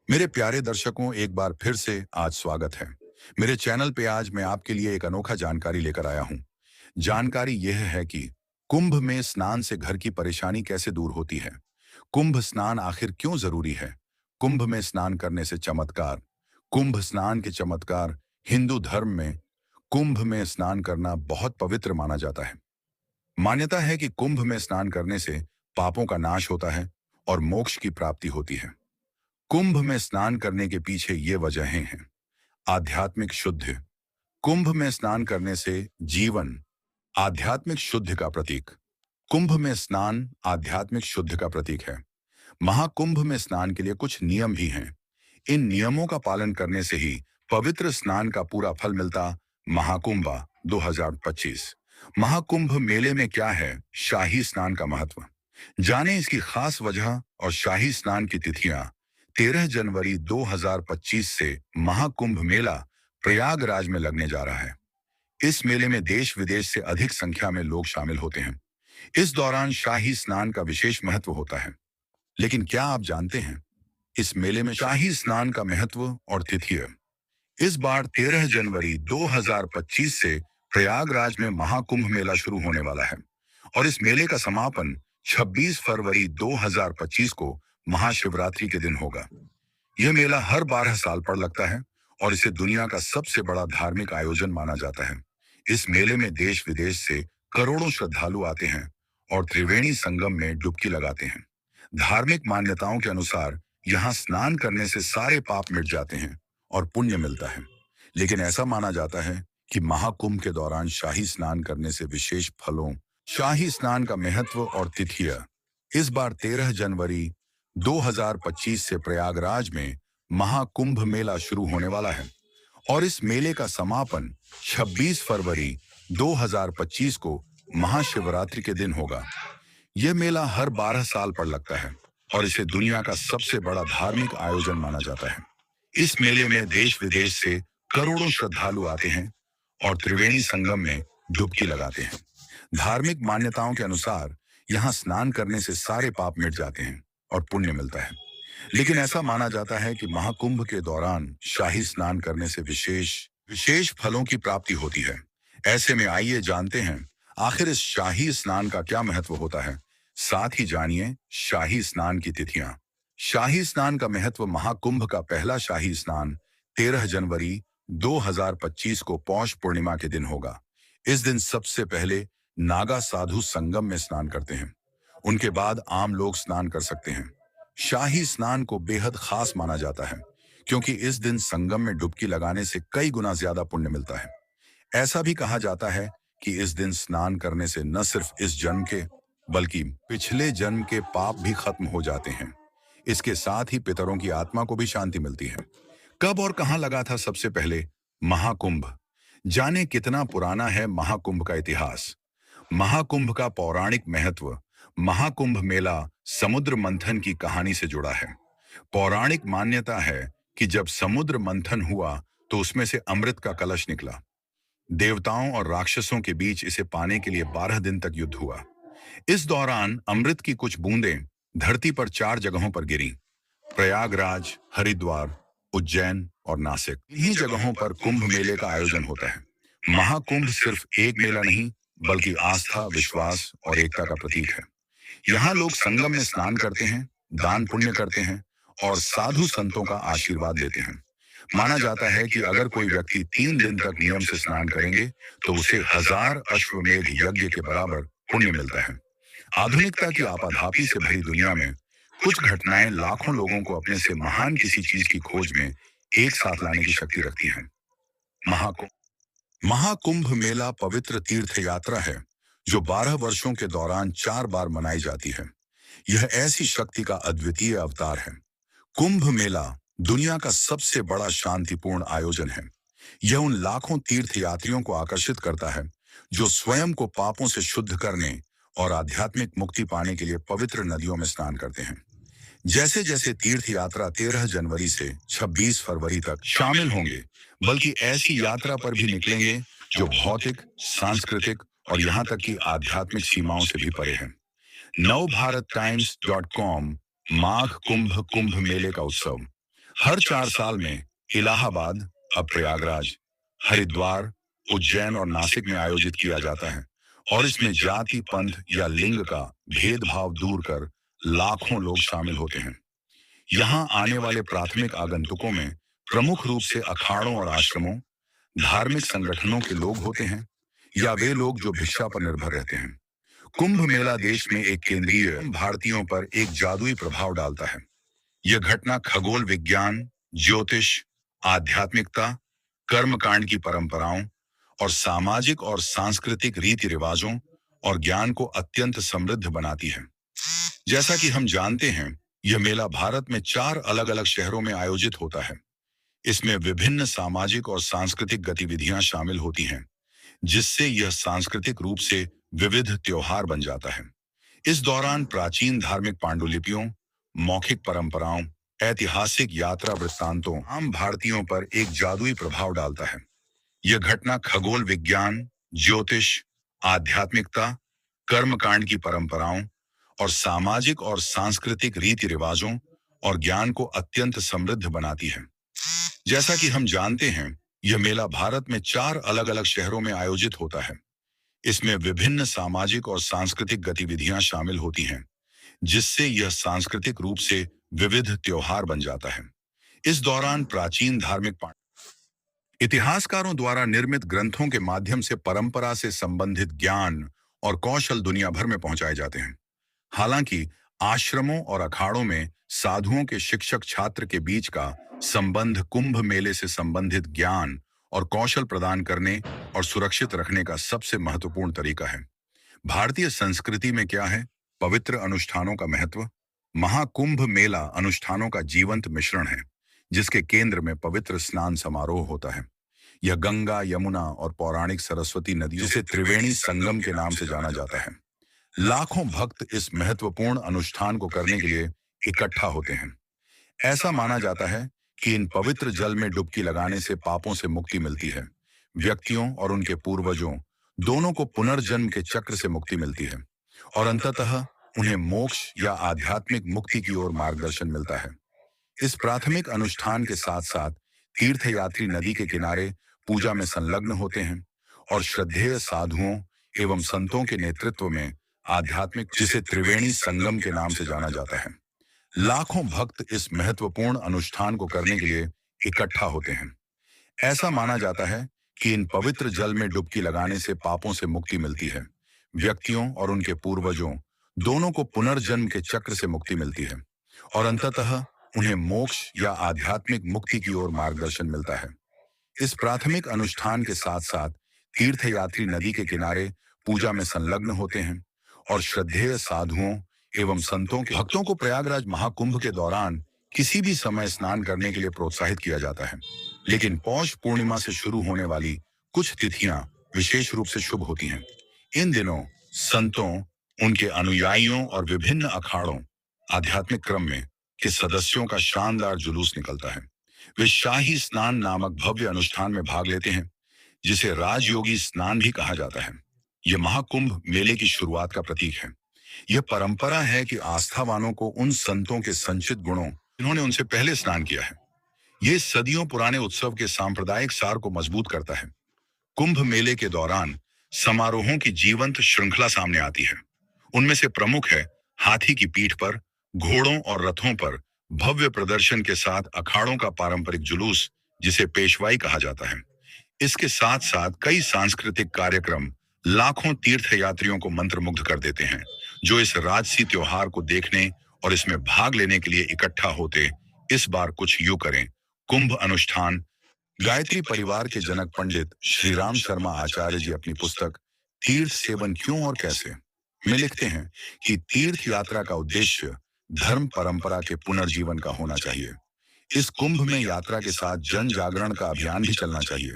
मेरे प्यारे दर्शकों, एक बार फिर से आज स्वागत है। मेरे चैनल पे आज मैं आपके लिए एक अनोखा जानकारी लेकर आया हूँ। जानकारी यह है कि कुंभ में स्नान से घर की परेशानी कैसे दूर होती है। कुंभ स्नान आखिर क्यों जरूरी है। कुंभ में स्नान करने से चमत्कार। कुंभ स्नान के चमत्कार। हिंदू धर्म में कुंभ में स्नान करना बहुत पवित्र माना जाता है। मान्यता है कि कुंभ में स्नान करने से पापों का नाश होता है और मोक्ष की प्राप्ति होती है। कुंभ में स्नान करने के पीछे ये वजहें हैं। आध्यात्मिक शुद्ध। कुंभ में स्नान करने से जीवन आध्यात्मिक शुद्ध का प्रतीक। कुंभ में स्नान आध्यात्मिक शुद्ध का प्रतीक है। महाकुंभ में स्नान के लिए कुछ नियम भी हैं। इन नियमों का पालन करने से ही पवित्र स्नान का पूरा फल मिलता। महाकुंभ 2025। महाकुंभ मेले में क्या है शाही स्नान का महत्व। जाने इसकी खास वजह और शाही स्नान की तिथियां। 13 जनवरी 2025 से महाकुंभ मेला प्रयागराज में लगने जा रहा है। इस मेले में देश विदेश से अधिक संख्या में लोग शामिल होते हैं। इस दौरान शाही स्नान का विशेष महत्व होता है। लेकिन क्या आप जानते हैं इस मेले में शाही स्नान का महत्व और तिथि है। इस बार 13 जनवरी 2025 से प्रयागराज में महाकुंभ मेला शुरू होने वाला है और इस मेले का समापन 26 फरवरी 2025 को महाशिवरात्रि के दिन होगा। यह मेला हर 12 साल पर लगता है और इसे दुनिया का सबसे बड़ा धार्मिक आयोजन माना जाता है। इस मेले में देश विदेश से करोड़ों श्रद्धालु आते हैं और त्रिवेणी संगम में डुबकी लगाते हैं। धार्मिक मान्यताओं के अनुसार यहाँ स्नान करने से सारे पाप मिट जाते हैं और पुण्य मिलता है। लेकिन ऐसा माना जाता है कि महाकुंभ के दौरान शाही स्नान करने से विशेष फलों। शाही स्नान का महत्व और तिथियां। इस बार 13 जनवरी 2025 से प्रयागराज में महाकुंभ मेला शुरू होने वाला है और इस मेले का समापन 26 फरवरी 2025 को महाशिवरात्रि के दिन होगा। यह मेला हर 12 साल पर लगता है और इसे दुनिया का सबसे बड़ा धार्मिक आयोजन माना जाता है। इस मेले में देश विदेश से करोड़ों श्रद्धालु आते हैं और त्रिवेणी संगम में डुबकी लगाते हैं। धार्मिक मान्यताओं के अनुसार यहाँ स्नान करने से सारे पाप मिट जाते हैं और पुण्य मिलता है। लेकिन ऐसा माना जाता है कि महाकुंभ के दौरान शाही स्नान करने से विशेष विशेष फलों की प्राप्ति होती है। ऐसे में आइए जानते हैं आखिर इस शाही स्नान का क्या महत्व होता है। साथ ही जानिए शाही स्नान की तिथियां। शाही स्नान का महत्व। महाकुंभ का पहला शाही स्नान 13 जनवरी 2025 को पौष पूर्णिमा के दिन होगा। इस दिन सबसे पहले नागा साधु संगम में स्नान करते हैं। उनके बाद आम लोग स्नान कर सकते हैं। शाही स्नान को बेहद खास माना जाता है क्योंकि इस दिन संगम में डुबकी लगाने से कई गुना ज्यादा पुण्य मिलता है। ऐसा भी कहा जाता है कि इस दिन स्नान करने से न सिर्फ इस जन्म के बल्कि पिछले जन्म के पाप भी खत्म हो जाते हैं। इसके साथ ही पितरों की आत्मा को भी शांति मिलती है। कब और कहां लगा था सबसे पहले महाकुंभ। जाने कितना पुराना है महाकुंभ का इतिहास। महाकुंभ का पौराणिक महत्व। महाकुंभ मेला समुद्र मंथन की कहानी से जुड़ा है। पौराणिक मान्यता है कि जब समुद्र मंथन हुआ तो उसमें से अमृत का कलश निकला। देवताओं और राक्षसों के बीच इसे पाने के लिए 12 दिन तक युद्ध हुआ। इस दौरान अमृत की कुछ बूंदें धरती पर 4 जगहों पर गिरी। प्रयागराज, हरिद्वार, उज्जैन और नासिक। इन्हीं जगहों पर कुंभ मेले का आयोजन होता है। महाकुंभ सिर्फ एक मेला नहीं बल्कि आस्था, विश्वास और एकता का प्रतीक है। यहाँ लोग संगम में स्नान करते हैं, दान पुण्य करते हैं और साधु संतों का आशीर्वाद लेते हैं। माना जाता है कि अगर कोई व्यक्ति 3 दिन तक नियम से स्नान करेंगे तो उसे 1000 अश्वमेध यज्ञ के बराबर पुण्य मिलता है। आधुनिकता की आपाधापी से भरी दुनिया में कुछ घटनाएं लाखों लोगों को अपने से महान किसी चीज की खोज में एक साथ लाने की शक्ति रखती हैं। महाकुंभ। महाकुंभ मेला पवित्र तीर्थ यात्रा है जो 12 वर्षों के दौरान 4 बार मनाई जाती है। यह ऐसी शक्ति का अद्वितीय अवतार है। कुंभ मेला दुनिया का सबसे बड़ा शांतिपूर्ण आयोजन है। यह उन लाखों तीर्थ यात्रियों को आकर्षित करता है जो स्वयं को पापों से शुद्ध करने और आध्यात्मिक मुक्ति पाने के लिए पवित्र नदियों में स्नान करते हैं। जैसे जैसे तीर्थ यात्रा 13 जनवरी से 26 फरवरी तक शामिल होंगे, बल्कि ऐसी यात्रा पर भी निकलेंगे जो भौतिक, सांस्कृतिक और यहाँ तक कि आध्यात्मिक सीमाओं से भी परे हैं। Navbharat times .com। माघ कुंभ कुंभ मेले का उत्सव। हर 4 साल में इलाहाबाद, अब प्रयागराज, हरिद्वार, उज्जैन और नासिक में आयोजित किया जाता है और इसमें जाति, पंथ या लिंग का भेदभाव दूर कर लाखों लोग शामिल होते हैं। यहाँ आने वाले प्राथमिक आगंतुकों में प्रमुख रूप से अखाड़ों और आश्रमों, धार्मिक संगठनों के लोग होते हैं या वे लोग जो भिक्षा पर निर्भर रहते हैं। कुंभ मेला देश में एक केंद्रीय भारतीयों पर एक जादुई प्रभाव डालता है। यह घटना खगोल विज्ञान, ज्योतिष, आध्यात्मिकता, कर्मकांड की परंपराओं और सामाजिक और सांस्कृतिक रीति रिवाजों और ज्ञान को अत्यंत समृद्ध बनाती है। जैसा कि हम जानते हैं, यह मेला भारत में 4 अलग-अलग शहरों में आयोजित होता है। इसमें विभिन्न सामाजिक और सांस्कृतिक गतिविधियां शामिल होती हैं, जिससे यह सांस्कृतिक रूप से विविध त्योहार बन जाता है। इस दौरान प्राचीन धार्मिक पांडुलिपियों, मौखिक परंपराओं, ऐतिहासिक यात्रा वृत्तांतों आम भारतीयों पर एक जादुई प्रभाव डालता है। यह घटना खगोल विज्ञान, ज्योतिष, आध्यात्मिकता, कर्मकांड की परंपराओं और सामाजिक और सांस्कृतिक रीति रिवाजों और ज्ञान को अत्यंत समृद्ध बनाती है। जैसा कि हम जानते हैं, यह मेला भारत में 4 अलग-अलग शहरों में आयोजित होता है। इसमें विभिन्न सामाजिक और सांस्कृतिक गतिविधियां शामिल होती हैं, जिससे यह सांस्कृतिक रूप से विविध त्योहार बन जाता है। इस दौरान प्राचीन धार्मिक इतिहासकारों द्वारा निर्मित ग्रंथों के माध्यम से परंपरा से संबंधित ज्ञान और कौशल दुनिया भर में पहुंचाए जाते हैं। हालांकि आश्रमों और अखाड़ों में साधुओं के शिक्षक छात्र के बीच का संबंध कुंभ मेले से संबंधित ज्ञान और कौशल प्रदान करने और सुरक्षित रखने का सबसे महत्वपूर्ण तरीका है। भारतीय संस्कृति में क्या है? पवित्र अनुष्ठानों का महत्व। महाकुंभ मेला अनुष्ठानों का जीवंत मिश्रण है, जिसके केंद्र में पवित्र स्नान समारोह होता है। यह गंगा, यमुना और पौराणिक सरस्वती नदियों से त्रिवेणी संगम के नाम से जाना जाता है। लाखों भक्त इस महत्वपूर्ण अनुष्ठान को करने के लिए इकट्ठा होते हैं। ऐसा माना जाता है कि इन पवित्र जल में डुबकी लगाने से पापों से मुक्ति मिलती है। व्यक्तियों और उनके पूर्वजों दोनों को पुनर्जन्म के चक्र से मुक्ति मिलती है और अंततः उन्हें मोक्ष या आध्यात्मिक मुक्ति की ओर मार्गदर्शन मिलता है। इस प्राथमिक अनुष्ठान के साथ साथ तीर्थयात्री नदी के किनारे पूजा में संलग्न होते हैं और श्रद्धेय साधुओं एवं संतों के नेतृत्व में आध्यात्मिक, जिसे त्रिवेणी संगम के नाम से जाना जाता है। लाखों भक्त इस महत्वपूर्ण अनुष्ठान को करने के लिए इकट्ठा होते हैं। ऐसा माना जाता है कि इन पवित्र जल में डुबकी लगाने से पापों से मुक्ति मिलती है। व्यक्तियों और उनके पूर्वजों दोनों को पुनर्जन्म के चक्र से मुक्ति मिलती है और अंततः उन्हें मोक्ष या आध्यात्मिक मुक्ति की ओर मार्गदर्शन मिलता है। इस प्राथमिक अनुष्ठान के साथ साथ तीर्थयात्री नदी के किनारे पूजा में संलग्न होते हैं और श्रद्धेय साधुओं एवं संतों के भक्तों को प्रयागराज महाकुंभ के दौरान किसी भी समय स्नान करने के लिए प्रोत्साहित किया जाता है। लेकिन पौष पूर्णिमा से शुरू होने वाली कुछ तिथियां विशेष रूप से शुभ होती हैं। इन दिनों संतों, उनके अनुयायियों और विभिन्न अखाड़ों आध्यात्मिक क्रम में के सदस्यों का शानदार जुलूस निकलता है। वे शाही स्नान नामक भव्य अनुष्ठान में भाग लेते हैं, जिसे राजयोगी स्नान भी कहा जाता है। यह महाकुंभ मेले की शुरुआत का प्रतीक है। यह परंपरा है कि आस्थावानों को उन संतों के संचित गुणों, जिन्होंने उनसे पहले स्नान किया है, ये सदियों पुराने उत्सव के सांप्रदायिक सार को मजबूत करता है। कुंभ मेले के दौरान समारोहों की जीवंत श्रृंखला सामने आती है। उनमें से प्रमुख है हाथी की पीठ पर, घोड़ों और रथों पर भव्य प्रदर्शन के साथ अखाड़ों का पारंपरिक जुलूस, जिसे पेशवाई कहा जाता है। इसके साथ साथ कई सांस्कृतिक कार्यक्रम लाखों तीर्थयात्रियों को मंत्रमुग्ध कर देते हैं, जो इस राजसी त्योहार को देखने और इसमें भाग लेने के लिए इकट्ठा होते। इस बार कुछ यूं करें। कुंभ अनुष्ठान। गायत्री परिवार के जनक पंडित श्री राम शर्मा आचार्य जी अपनी पुस्तक तीर्थ सेवन क्यों और कैसे में लिखते हैं कि तीर्थ यात्रा का उद्देश्य धर्म परंपरा के पुनर्जीवन का होना चाहिए। इस कुंभ में यात्रा के साथ जन जागरण का अभियान भी चलना चाहिए।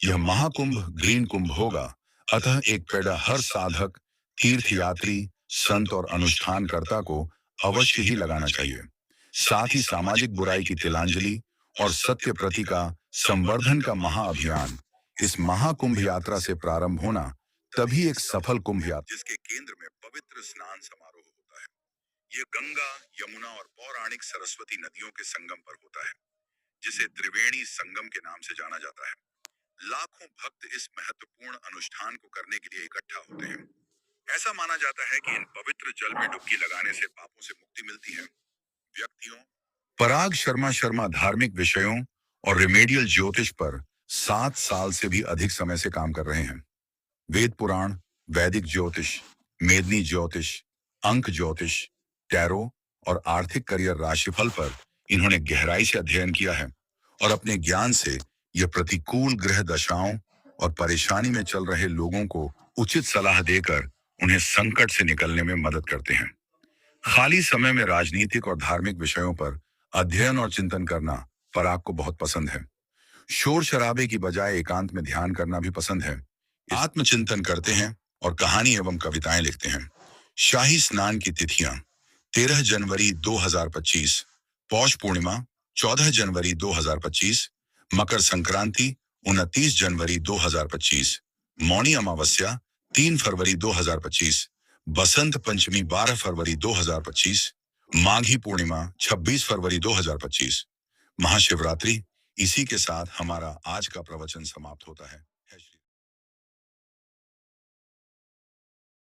यह महाकुंभ ग्रीन कुंभ होगा, अतः एक पेड़ा हर साधक, तीर्थयात्री, संत और अनुष्ठानकर्ता को अवश्य ही लगाना चाहिए। साथ ही सामाजिक बुराई की तिलांजलि और सत्य प्रति का संवर्धन का महाअभियान इस महाकुंभ यात्रा से प्रारंभ होना तभी एक सफल कुंभ यात्रा, जिसके केंद्र में पवित्र स्नान समारोह होता है। यह गंगा, यमुना और पौराणिक सरस्वती नदियों के संगम पर होता है। जिसे त्रिवेणी संगम के नाम से जाना जाता है। लाखों भक्त इस महत्वपूर्ण अनुष्ठान को करने के लिए इकट्ठा होते हैं। ऐसा माना जाता है कि इन पवित्र जल में डुबकी लगाने से पापों से मुक्ति मिलती है। व्यक्तियों पराग शर्मा शर्मा धार्मिक विषयों और रेमेडियल ज्योतिष पर 7 साल से भी अधिक समय से काम कर रहे हैं। वेद पुराण, वैदिक ज्योतिष, मेदनी ज्योतिष, अंक ज्योतिष, टैरो और आर्थिक करियर राशिफल पर इन्होंने गहराई से अध्ययन किया है और अपने ज्ञान से यह प्रतिकूल ग्रह दशाओं और परेशानी में चल रहे लोगों को उचित सलाह देकर उन्हें संकट से निकलने में मदद करते हैं। खाली समय में राजनीतिक और धार्मिक विषयों पर अध्ययन और चिंतन करना पराग को बहुत पसंद है। शोर शराबे की बजाय एकांत में ध्यान करना भी पसंद है। आत्मचिंतन करते हैं और कहानी एवं कविताएं लिखते हैं। शाही स्नान की तिथियां 13 जनवरी 2025, पौष पूर्णिमा 14 जनवरी 2025, मकर संक्रांति 29 जनवरी 2025, मौनी अमावस्या 3 फरवरी 2025, बसंत पंचमी 12 फरवरी 2025, माघी पूर्णिमा 26 फरवरी 2025, महाशिवरात्रि। इसी के साथ हमारा आज का प्रवचन समाप्त होता है।